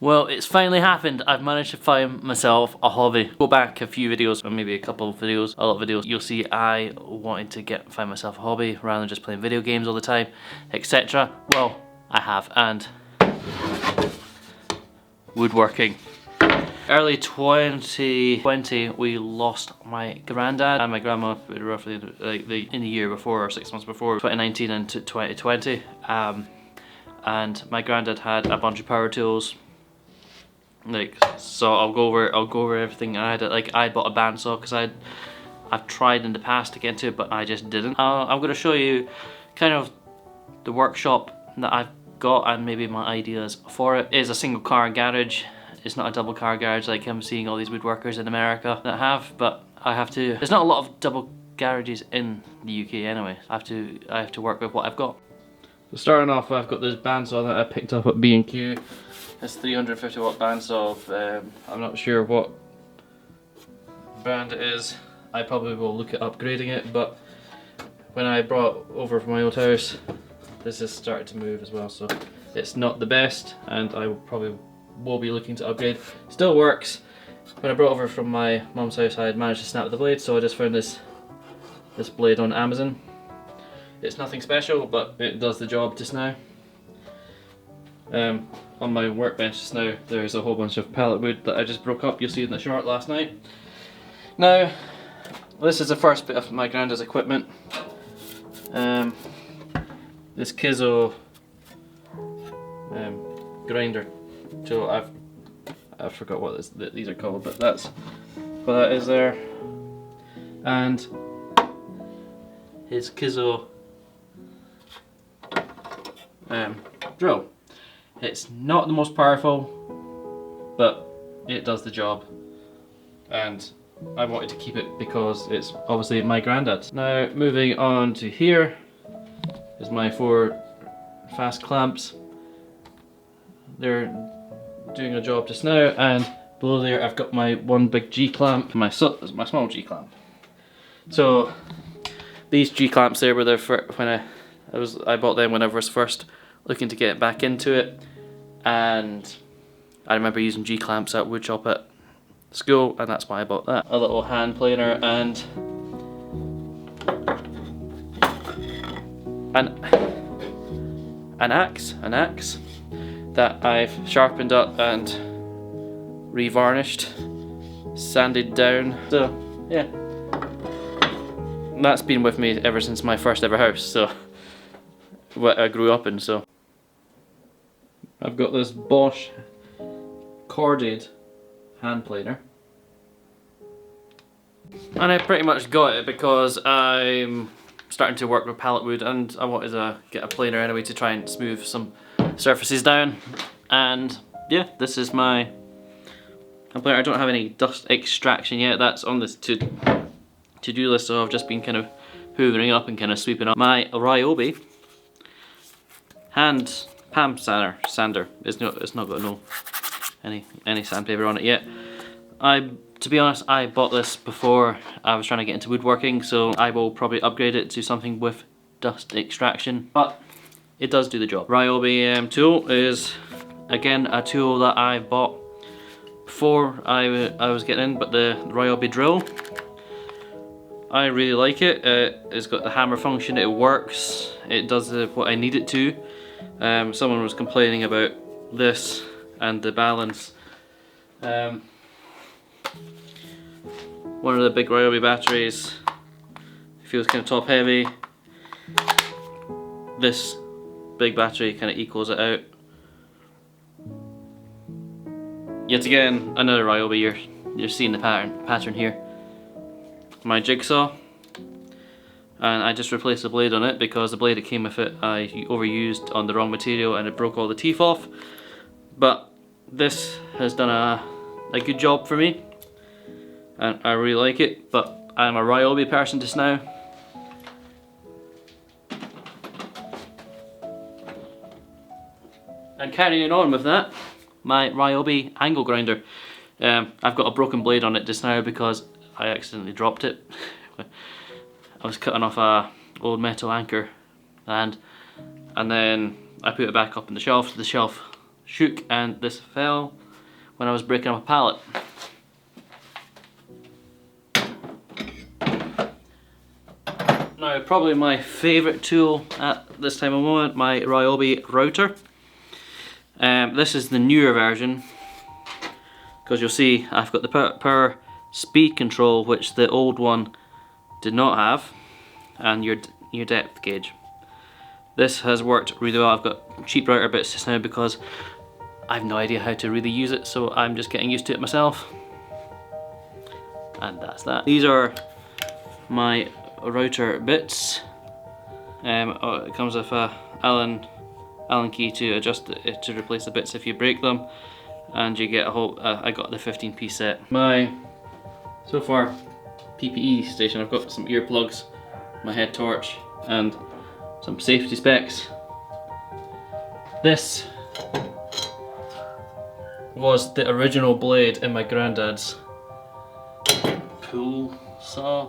Well, it's finally happened. I've managed to find myself a hobby. Go back a few videos, or maybe a couple of videos, a lot of videos, you'll see I wanted to find myself a hobby rather than just playing video games all the time, etc. Well, I have, and woodworking. Early 2020, we lost my granddad and my grandma roughly in the year before, or 6 months before, 2019 and 2020. And my granddad had a bunch of power tools. So I'll go over everything. I bought a bandsaw because I've tried in the past to get into it, but I just didn't. I'm going to show you kind of the workshop that I've got and maybe my ideas for it. It is a single car garage. It's not a double car garage like I'm seeing all these woodworkers in America that have, but I have to. There's not a lot of double garages in the UK anyway. I have to work with what I've got. So starting off, I've got this bandsaw that I picked up at B&Q. It's 350 watt bandsaw. I'm not sure what brand it is. I probably will look at upgrading it, but when I brought it over from my old house, this has started to move as well, so it's not the best, and I probably will be looking to upgrade. Still works. When I brought over from my mum's house, I had managed to snap the blade, so I just found this blade on Amazon. It's nothing special, but it does the job just now. On my workbench just now, there's a whole bunch of pallet wood that I just broke up. You'll see in the short last night. Now, this is the first bit of my granddad's equipment. This Kizo grinder. So I forgot what these are called, but that's what that is there. And his Kizo drill. It's not the most powerful, but it does the job, and I wanted to keep it because it's obviously my granddad's. Now moving on to here is my 4 fast clamps. They're doing a job just now, and below there I've got my one big G clamp, my small G clamp. So these G clamps there were there for when I bought them when I was first looking to get back into it, and I remember using G clamps at woodshop at school, and that's why I bought that. A little hand planer and an axe that I've sharpened up and revarnished, sanded down. So yeah, that's been with me ever since my first ever house, so what I grew up in. So I've got this Bosch corded hand planer, and I pretty much got it because I'm starting to work with pallet wood, and I wanted to get a planer anyway to try and smooth some surfaces down. And yeah, this is my planer. I don't have any dust extraction yet. That's on this to-do list, so I've just been kind of hoovering up and kind of sweeping up. My Ryobi hand palm sander. It's not got any sandpaper on it yet. To be honest, I bought this before I was trying to get into woodworking, so I will probably upgrade it to something with dust extraction, but it does do the job. Ryobi tool is again a tool that I bought before I was getting in, but the Ryobi drill, I really like it. It's got the hammer function, it works, it does what I need it to. Someone was complaining about this and the balance. One of the big Ryobi batteries feels kind of top heavy. This big battery kind of equals it out. Yet again, another Ryobi. You're seeing the pattern here. My jigsaw, and I just replaced the blade on it because the blade that came with it I overused on the wrong material and it broke all the teeth off. But this has done a good job for me, and I really like it. But I'm a Ryobi person just now. And carrying on with that, my Ryobi angle grinder. I've got a broken blade on it just now because I accidentally dropped it. I was cutting off a old metal anchor, and then I put it back up on the shelf. The shelf shook and this fell when I was breaking up a pallet. Now, probably my favourite tool at this time of moment, my Ryobi router. This is the newer version, because you'll see I've got the power speed control, which the old one did not have, and your depth gauge. This has worked really well. I've got cheap router bits just now because I've no idea how to really use it, so I'm just getting used to it myself. And that's that. These are my router bits. It comes with a Allen key to adjust it, to replace the bits if you break them, and you get a whole. I got the 15-piece set. My so far PPE station. I've got some earplugs, my head torch, and some safety specs. This was the original blade in my granddad's pool saw.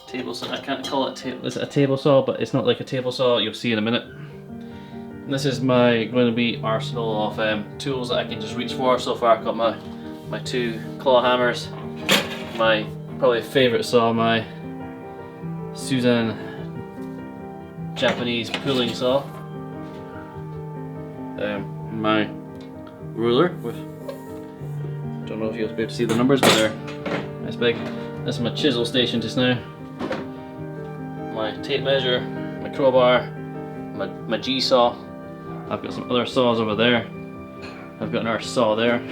Table saw. I can't call it a table saw, but it's not like a table saw. You'll see in a minute. And this is going to be arsenal of tools that I can just reach for. So far, I've got my 2 claw hammers, my probably favourite saw, my Suzanne Japanese pulling saw, my ruler with, don't know if you'll be able to see the numbers, but they're nice big. This is my chisel station just now. My tape measure, my crowbar, my G-saw. I've got some other saws over there. I've got another saw there.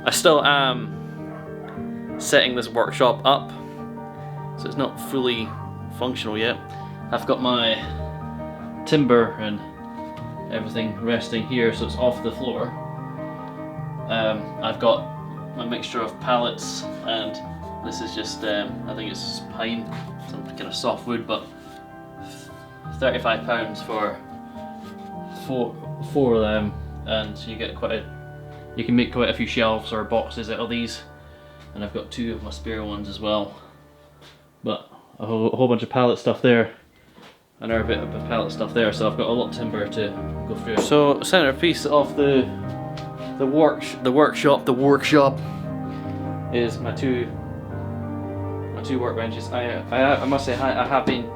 I still am setting this workshop up, so it's not fully functional yet. I've got my timber and everything resting here, so it's off the floor. I've got my mixture of pallets, and this is just, I think it's pine, some kind of soft wood, but £35 for four of them, and you get you can make quite a few shelves or boxes out of these. And I've got 2 of my spare ones as well. But a whole bunch of pallet stuff there, another bit of pallet stuff there, so I've got a lot of timber to go through. So centerpiece of the workshop is my two workbenches. I must say I have been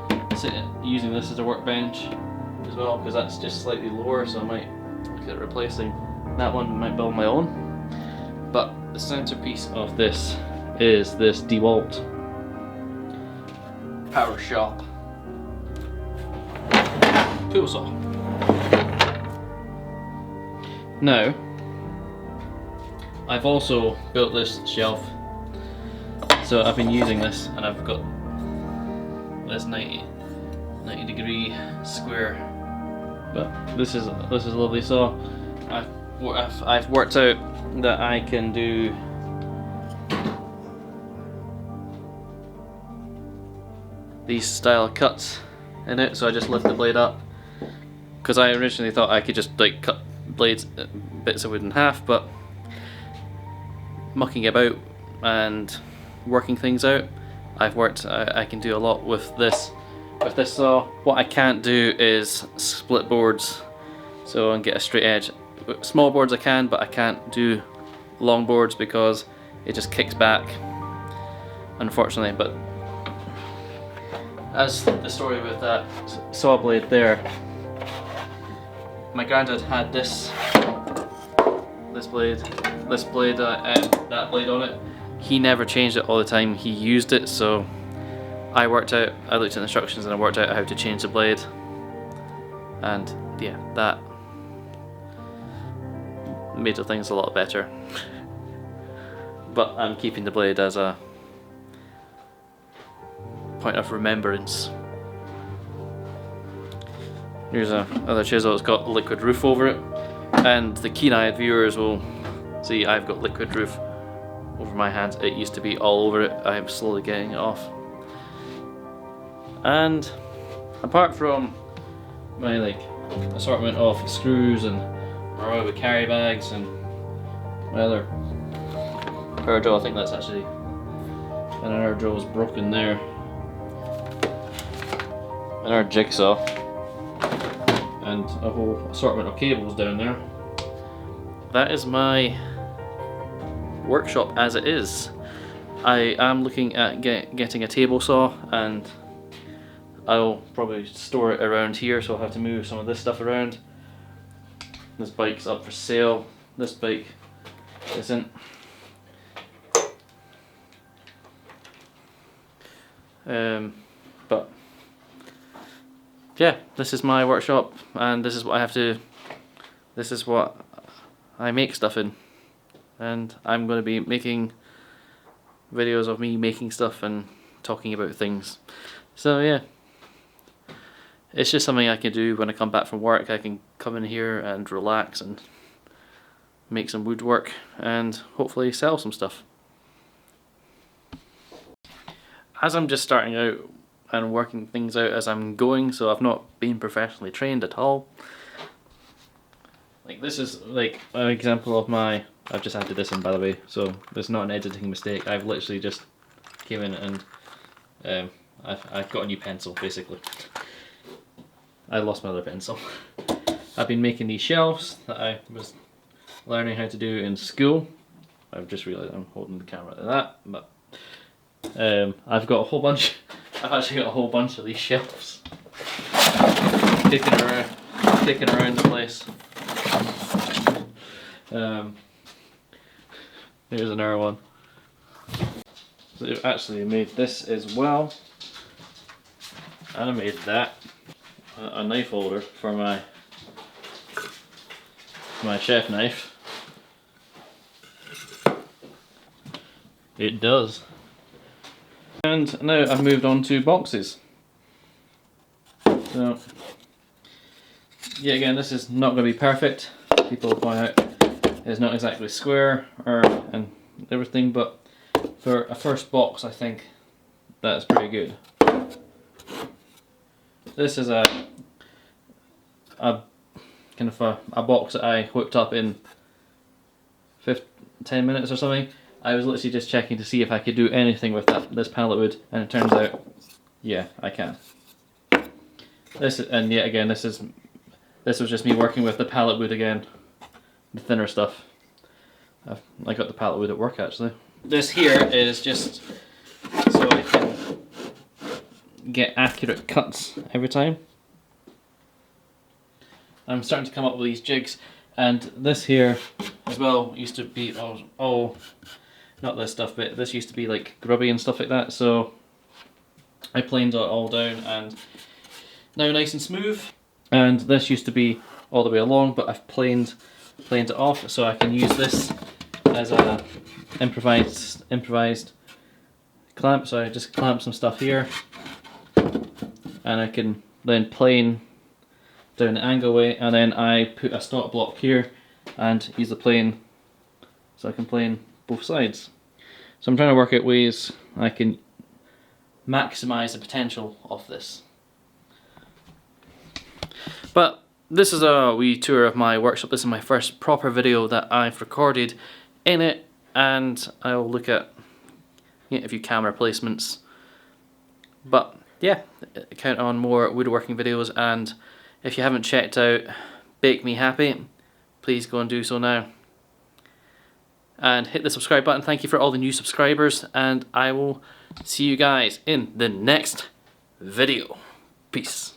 using this as a workbench as well, because that's just slightly lower, so I might look at replacing that one. Might build my own. But the centerpiece of this is this DeWalt Power Shop tool saw. Now, I've also built this shelf, so I've been using this, and I've got this 90 degree square. But this is a lovely saw. I've worked out that I can do these style of cuts in it, so I just lift the blade up, because I originally thought I could just like cut bits of wood in half, but mucking about and working things out, I've worked I can do a lot with this saw. What I can't do is split boards, so and get a straight edge. Small boards I can, but I can't do long boards because it just kicks back, unfortunately. But as the story with that saw blade there, my granddad had that blade on it. He never changed it all the time, he used it, so I looked at the instructions and I worked out how to change the blade, and yeah, that made things a lot better. But I'm keeping the blade as a point of remembrance. Here's another chisel. It's got a liquid roof over it, and the keen-eyed viewers will see I've got liquid roof over my hands. It used to be all over it. I am slowly getting it off. And apart from my assortment of screws and my rubber carry bags and my other power drill, I think that's actually another drill is broken there. And our jigsaw. and a whole assortment of cables down there. That is my workshop as it is. I am looking at getting a table saw, and I'll probably store it around here, so I'll have to move some of this stuff around. This bike's up for sale. This bike isn't. But yeah, this is my workshop, and this is what I have to. This is what I make stuff in, and I'm going to be making videos of me making stuff and talking about things. So yeah, it's just something I can do when I come back from work. I can come in here and relax and make some woodwork and hopefully sell some stuff. As I'm just starting out and working things out as I'm going, so I've not been professionally trained at all. Like this is like an example of my, I've just added this in by the way, so it's not an editing mistake. I've literally just came in and I've got a new pencil basically. I lost my other pencil. I've been making these shelves that I was learning how to do in school. I've just realised I'm holding the camera like that, but I've got a whole bunch. I've actually got a whole bunch of these shelves kicking around the place. Here's another one. So they've actually made this as well, and I made that a knife holder for my chef knife. It does. And now I've moved on to boxes. So yeah, again, this is not going to be perfect. People point out it's not exactly square and everything, but for a first box I think that's pretty good. This is a kind of a box that I whipped up in 10 minutes or something. I was literally just checking to see if I could do anything with this pallet wood, and it turns out, yeah, I can. And yet again, this was just me working with the pallet wood again, the thinner stuff. I got the pallet wood at work actually. This here is just so I can get accurate cuts every time. I'm starting to come up with these jigs, and this here as well used to be not this stuff, but this used to be like grubby and stuff like that, so I planed it all down and now nice and smooth. And this used to be all the way along, but I've planed it off so I can use this as a improvised clamp. So I just clamp some stuff here, and I can then plane down the angle way, and then I put a stop block here and use the plane so I can plane both sides. So I'm trying to work out ways I can maximize the potential of this. But this is a wee tour of my workshop. This is my first proper video that I've recorded in it, and I'll look at a few camera placements. But yeah, count on more woodworking videos, and if you haven't checked out Bake Me Happy, please go and do so now. And hit the subscribe button. Thank you for all the new subscribers, and I will see you guys in the next video. Peace.